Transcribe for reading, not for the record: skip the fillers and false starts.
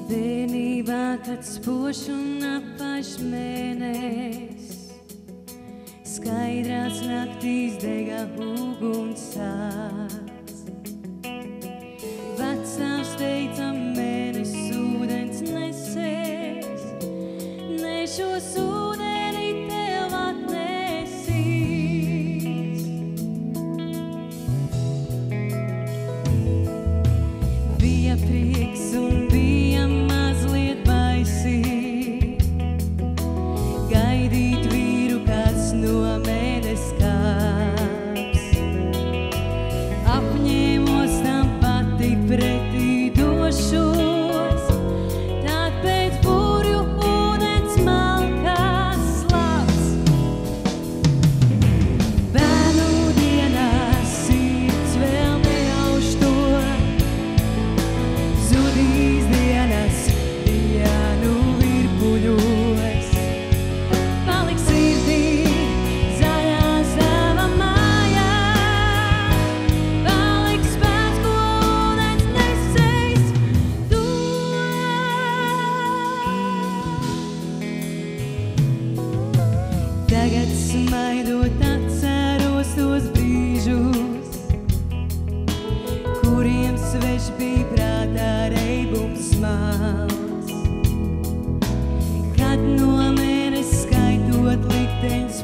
Bērnībā, kad spož un apaļš mēnesis, skaidrās naktīs dega uguns sāls. Vecāks teica, mēnesis ūdens nesēs, nešos ūdeni tev atnesīs. Bija prieks un bija mazliet baisi, gaidīt vīru, kas no mēnes kāps. Apņēmos tam pati pretī došos, tad pēc burju ūdens malkās slāps. Bērnu dienās sirds vēl nejauš to, zudīs dienas dienu virpuļos. Paliks sirdī zaļā sava mājā, paliks spēks, ko ūdens nesējis dod. Tagad smaidot atceros tos brīžus, kuriem svešs bija prātā reibums smalks. Kad no mēnes skaitot liktenis